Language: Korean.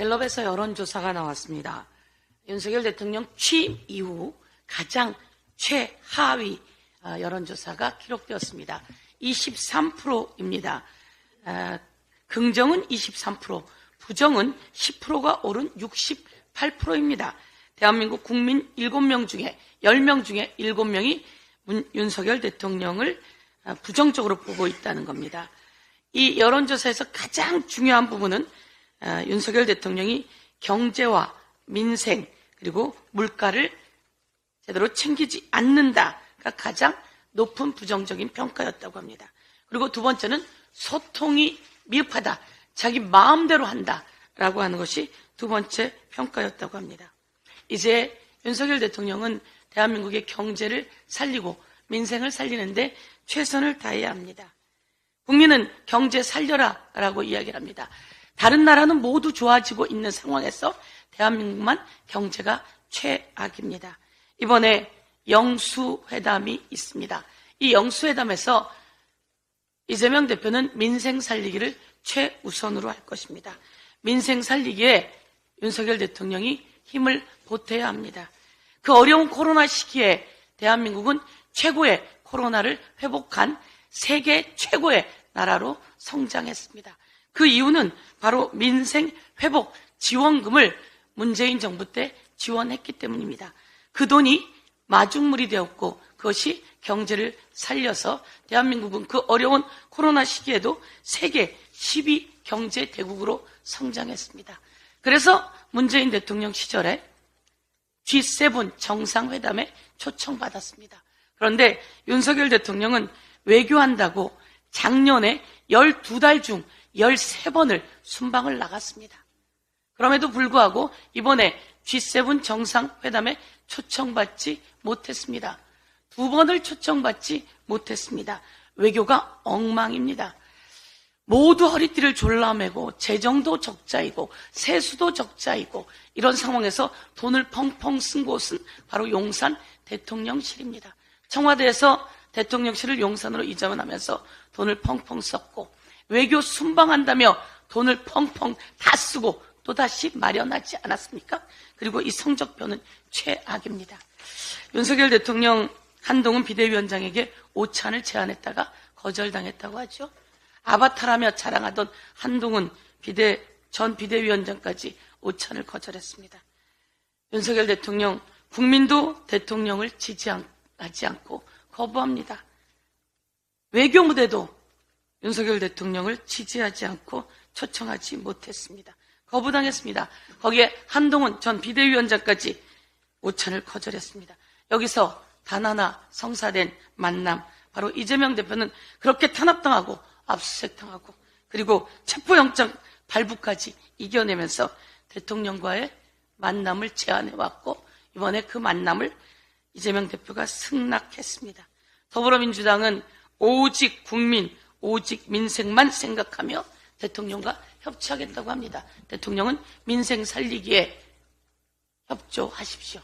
갤럽에서 여론조사가 나왔습니다. 윤석열 대통령 취임 이후 가장 최하위 여론조사가 기록되었습니다. 23%입니다. 긍정은 23%, 부정은 10%가 오른 68%입니다. 대한민국 국민 7명 중에 10명 중에 7명이 윤석열 대통령을 부정적으로 보고 있다는 겁니다. 이 여론조사에서 가장 중요한 부분은 윤석열 대통령이 경제와 민생 그리고 물가를 제대로 챙기지 않는다가 가장 높은 부정적인 평가였다고 합니다. 그리고 두 번째는 소통이 미흡하다, 자기 마음대로 한다라고 하는 것이 두 번째 평가였다고 합니다. 이제 윤석열 대통령은 대한민국의 경제를 살리고 민생을 살리는데 최선을 다해야 합니다. 국민은 경제 살려라 라고 이야기를 합니다. 다른 나라는 모두 좋아지고 있는 상황에서 대한민국만 경제가 최악입니다. 이번에 영수회담이 있습니다. 이 영수회담에서 이재명 대표는 민생 살리기를 최우선으로 할 것입니다. 민생 살리기에 윤석열 대통령이 힘을 보태야 합니다. 그 어려운 코로나 시기에 대한민국은 최고의 코로나를 회복한 세계 최고의 나라로 성장했습니다. 그 이유는 바로 민생 회복 지원금을 문재인 정부 때 지원했기 때문입니다. 그 돈이 마중물이 되었고 그것이 경제를 살려서 대한민국은 그 어려운 코로나 시기에도 세계 10위 경제 대국으로 성장했습니다. 그래서 문재인 대통령 시절에 G7 정상회담에 초청받았습니다. 그런데 윤석열 대통령은 외교한다고 작년에 12달 중 13번을 순방을 나갔습니다. 그럼에도 불구하고 이번에 G7 정상회담에 초청받지 못했습니다. 2번을 초청받지 못했습니다. 외교가 엉망입니다. 모두 허리띠를 졸라매고 재정도 적자이고 세수도 적자이고 이런 상황에서 돈을 펑펑 쓴 곳은 바로 용산 대통령실입니다. 청와대에서 대통령실을 용산으로 이전하면서 돈을 펑펑 썼고 외교 순방한다며 돈을 펑펑 다 쓰고 또다시 마련하지 않았습니까? 그리고 이 성적표는 최악입니다. 윤석열 대통령 한동훈 비대위원장에게 오찬을 제안했다가 거절당했다고 하죠. 아바타라며 자랑하던 한동훈 전 비대위원장까지 오찬을 거절했습니다. 윤석열 대통령, 국민도 대통령을 지지하지 않고 거부합니다. 외교 무대도 윤석열 대통령을 지지하지 않고 초청하지 못했습니다. 거부당했습니다. 거기에 한동훈 전 비대위원장까지 오찬을 거절했습니다. 여기서 단 하나 성사된 만남, 바로 이재명 대표는 그렇게 탄압당하고 압수수색당하고 그리고 체포영장 발부까지 이겨내면서 대통령과의 만남을 제안해왔고 이번에 그 만남을 이재명 대표가 승낙했습니다. 더불어민주당은 오직 국민, 오직 민생만 생각하며 대통령과 협치하겠다고 합니다. 대통령은 민생 살리기에 협조하십시오.